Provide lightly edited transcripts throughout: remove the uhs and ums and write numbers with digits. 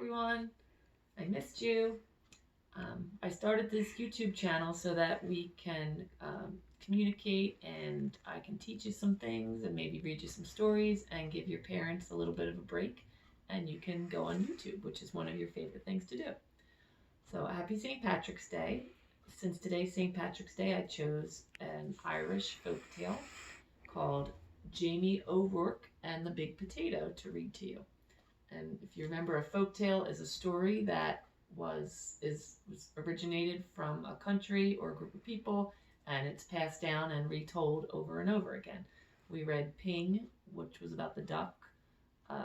everyone. I missed you. I started this YouTube channel so that we can communicate and I can teach you some things and maybe read you some stories and give your parents a little bit of a break. And you can go on YouTube, which is one of your favorite things to do. So happy St. Patrick's Day. Since today's St. Patrick's Day, I chose an Irish folktale called Jamie O'Rourke and the Big Potato to read to you. And if you remember, a folktale is a story that was originated from a country or a group of people, and it's passed down and retold over and over again. We read Ping, which was about the duck.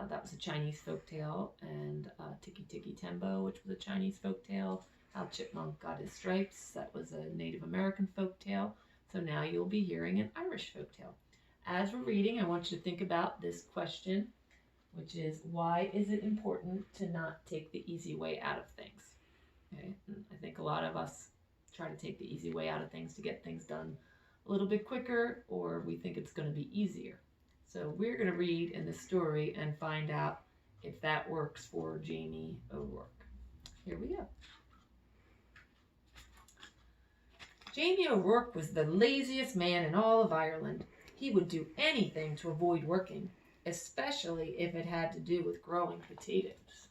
That was a Chinese folktale, and Tiki Tiki Tembo, which was a Chinese folktale. How Chipmunk Got His Stripes, that was a Native American folktale. So now you'll be hearing an Irish folktale. As we're reading, I want you to think about this question, which is, why is it important to not take the easy way out of things? Okay? And I think a lot of us try to take the easy way out of things to get things done a little bit quicker, or we think it's going to be easier. So we're going to read in the story and find out if that works for Jamie O'Rourke. Here we go. Jamie O'Rourke was the laziest man in all of Ireland. He would do anything to avoid working, especially if it had to do with growing potatoes.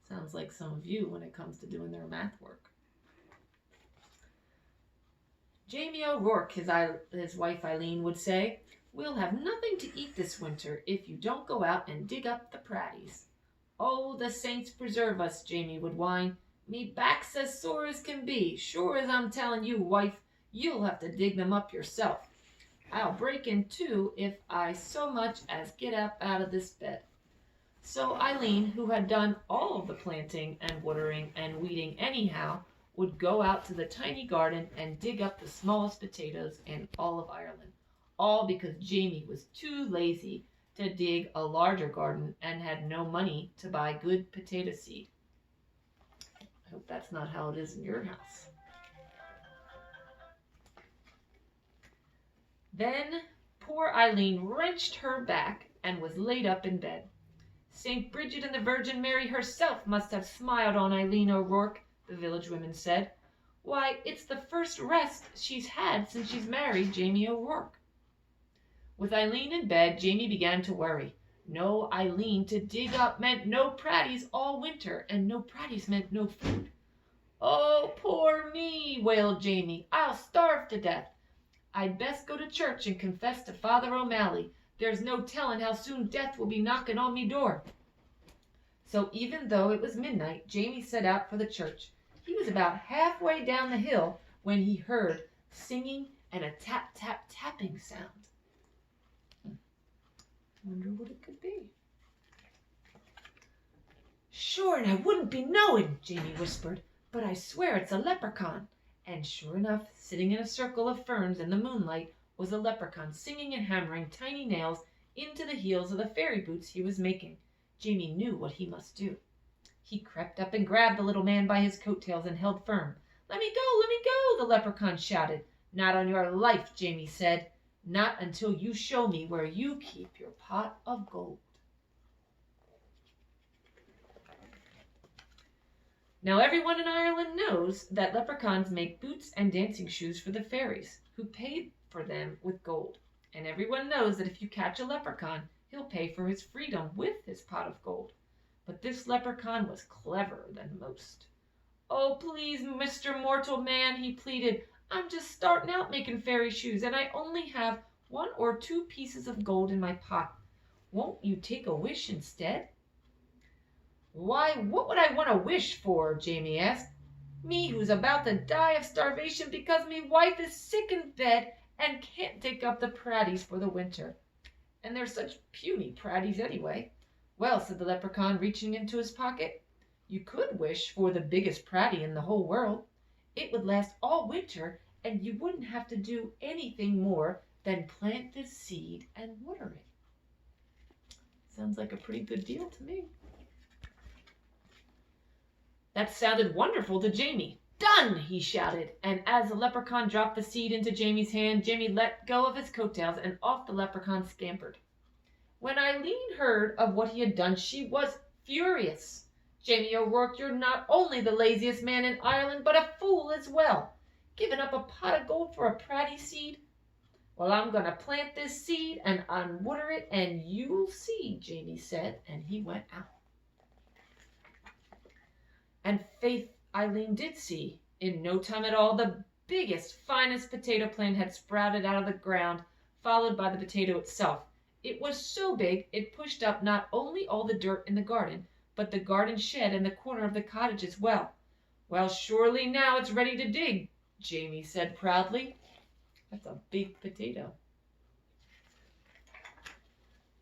Sounds like some of you when it comes to doing their math work. Jamie O'Rourke, his wife Eileen, would say, "We'll have nothing to eat this winter if you don't go out and dig up the pratties." "Oh, the saints preserve us," Jamie would whine. "Me back's as sore as can be. Sure as I'm telling you, wife, you'll have to dig them up yourself. I'll break in two if I so much as get up out of this bed." So Eileen, who had done all of the planting and watering and weeding anyhow, would go out to the tiny garden and dig up the smallest potatoes in all of Ireland, all because Jamie was too lazy to dig a larger garden and had no money to buy good potato seed. I hope that's not how it is in your house. Then poor Eileen wrenched her back and was laid up in bed. St. Bridget and the Virgin Mary herself must have smiled on Eileen O'Rourke, the village women said. Why, it's the first rest she's had since she's married Jamie O'Rourke. With Eileen in bed, Jamie began to worry. No Eileen to dig up meant no pratties all winter, and no pratties meant no food. "Oh, poor me," wailed Jamie. "I'll starve to death. I'd best go to church and confess to Father O'Malley. There's no telling how soon death will be knocking on me door." So even though it was midnight, Jamie set out for the church. He was about halfway down the hill when he heard singing and a tap-tap-tapping sound. Wonder what it could be. "Sure, and I wouldn't be knowing," Jamie whispered, "but I swear it's a leprechaun." And sure enough, sitting in a circle of ferns in the moonlight, was a leprechaun singing and hammering tiny nails into the heels of the fairy boots he was making. Jamie knew what he must do. He crept up and grabbed the little man by his coattails and held firm. "Let me go," the leprechaun shouted. "Not on your life," Jamie said. "Not until you show me where you keep your pot of gold." Now everyone in Ireland knows that leprechauns make boots and dancing shoes for the fairies, who paid for them with gold. And everyone knows that if you catch a leprechaun, he'll pay for his freedom with his pot of gold. But this leprechaun was cleverer than most. "Oh, please, Mr. Mortal Man," he pleaded. "I'm just starting out making fairy shoes, and I only have 1 or 2 pieces of gold in my pot. Won't you take a wish instead?" "Why, what would I want to wish for?" Jamie asked. "Me who's about to die of starvation because me wife is sick in bed and can't take up the pratties for the winter. And they're such puny pratties anyway." "Well," said the leprechaun, reaching into his pocket, "you could wish for the biggest pratty in the whole world. It would last all winter, and you wouldn't have to do anything more than plant the seed and water it." Sounds like a pretty good deal to me. That sounded wonderful to Jamie. "Done!" he shouted, and as the leprechaun dropped the seed into Jamie's hand, Jamie let go of his coattails and off the leprechaun scampered. When Eileen heard of what he had done, she was furious. Jamie O'Rourke, you're not only the laziest man in Ireland, but a fool as well. Giving up a pot of gold for a pratty seed? Well, I'm going to plant this seed and unwater it, and you'll see, Jamie said, and he went out. And faith, Eileen did see. In no time at all, the biggest, finest potato plant had sprouted out of the ground, followed by the potato itself. It was so big, it pushed up not only all the dirt in the garden, but the garden shed and the corner of the cottage as well. Well, surely now it's ready to dig, Jamie said proudly. That's a big potato.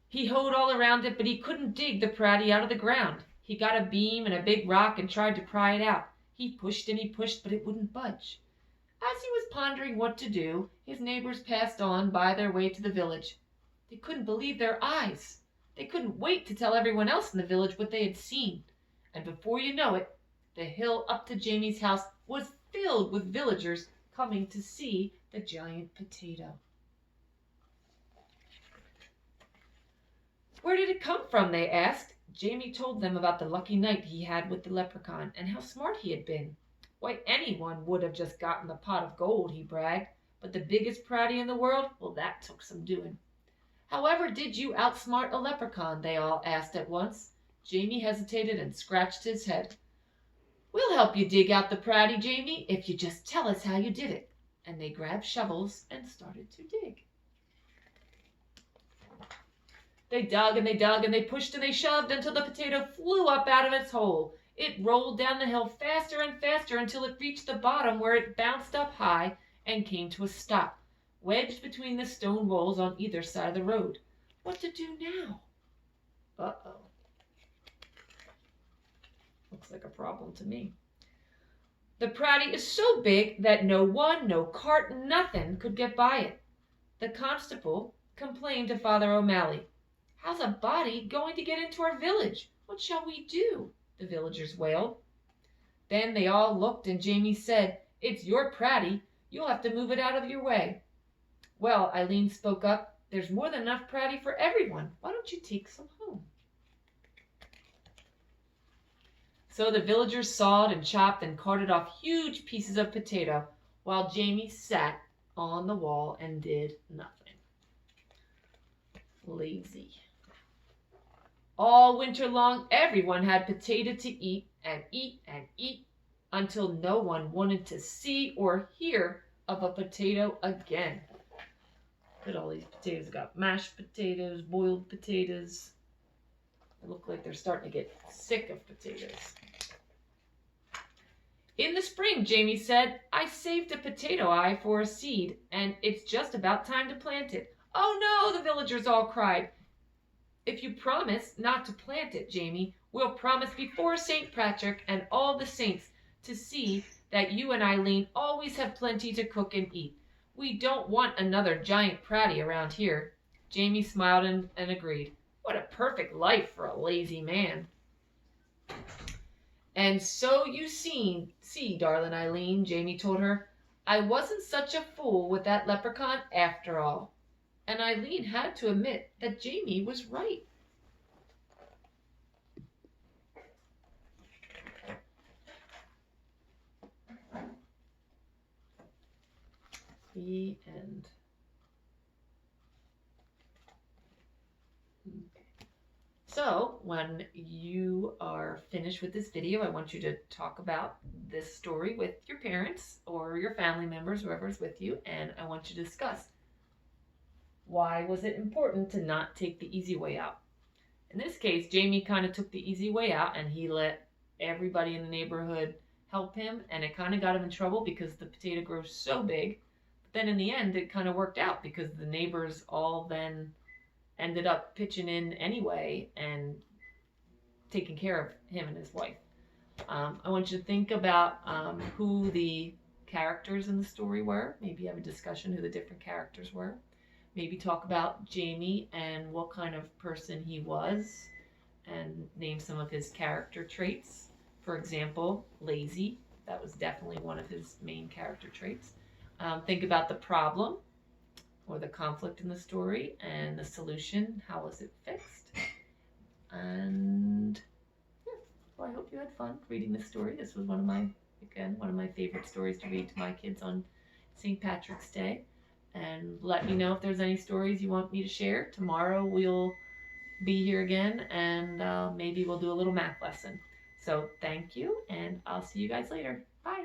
He hoed all around it, but he couldn't dig the pratty out of the ground. He got a beam and a big rock and tried to pry it out. He pushed and he pushed, but it wouldn't budge. As he was pondering what to do, his neighbors passed on by their way to the village. They couldn't believe their eyes. They couldn't wait to tell everyone else in the village what they had seen. And before you know it, the hill up to Jamie's house was filled with villagers coming to see the giant potato. Where did it come from, they asked. Jamie told them about the lucky night he had with the leprechaun and how smart he had been. Why, anyone would have just gotten the pot of gold, he bragged. But the biggest pratty in the world, well, that took some doing. However did you outsmart a leprechaun, they all asked at once. Jamie hesitated and scratched his head. We'll help you dig out the pratty, Jamie, if you just tell us how you did it. And they grabbed shovels and started to dig. They dug and they dug and they pushed and they shoved until the potato flew up out of its hole. It rolled down the hill faster and faster until it reached the bottom, where it bounced up high and came to a stop, wedged between the stone walls on either side of the road. What to do now? Uh-oh. Looks like a problem to me. The pratty is so big that no one, no cart, nothing could get by it. The constable complained to Father O'Malley. How's a body going to get into our village? What shall we do? The villagers wailed. Then they all looked and Jamie said, It's your pratty. You'll have to move it out of your way. Well, Eileen spoke up, there's more than enough pratty for everyone. Why don't you take some home? So the villagers sawed and chopped and carted off huge pieces of potato, while Jamie sat on the wall and did nothing. Lazy. All winter long, everyone had potato to eat and eat and eat until no one wanted to see or hear of a potato again. Look at all these potatoes. We've got mashed potatoes, boiled potatoes. They look like they're starting to get sick of potatoes. In the spring, Jamie said, I saved a potato eye for a seed, and it's just about time to plant it. Oh no, the villagers all cried. If you promise not to plant it, Jamie, we'll promise before St. Patrick and all the saints to see that you and Eileen always have plenty to cook and eat. We don't want another giant pratty around here. Jamie smiled and agreed. What a perfect life for a lazy man. And so you see, darling Eileen, Jamie told her, I wasn't such a fool with that leprechaun after all. And Eileen had to admit that Jamie was right. The end. So when you are finished with this video, I want you to talk about this story with your parents or your family members, whoever's with you, and I want you to discuss why was it important to not take the easy way out. In this case, Jamie kind of took the easy way out and he let everybody in the neighborhood help him, and it kind of got him in trouble because the potato grows so big. But then in the end, it kind of worked out because the neighbors all then ended up pitching in anyway and taking care of him and his wife. I want you to think about who the characters in the story were. Maybe have a discussion who the different characters were. Maybe talk about Jamie and what kind of person he was and name some of his character traits. For example, lazy. That was definitely one of his main character traits. Think about the problem. or the conflict in the story and the solution. How was it fixed? And yeah, well, I hope you had fun reading this story. This was one of my favorite stories to read to my kids on St. Patrick's Day. And let me know if there's any stories you want me to share. Tomorrow we'll be here again, and maybe we'll do a little math lesson. So thank you, and I'll see you guys later. Bye.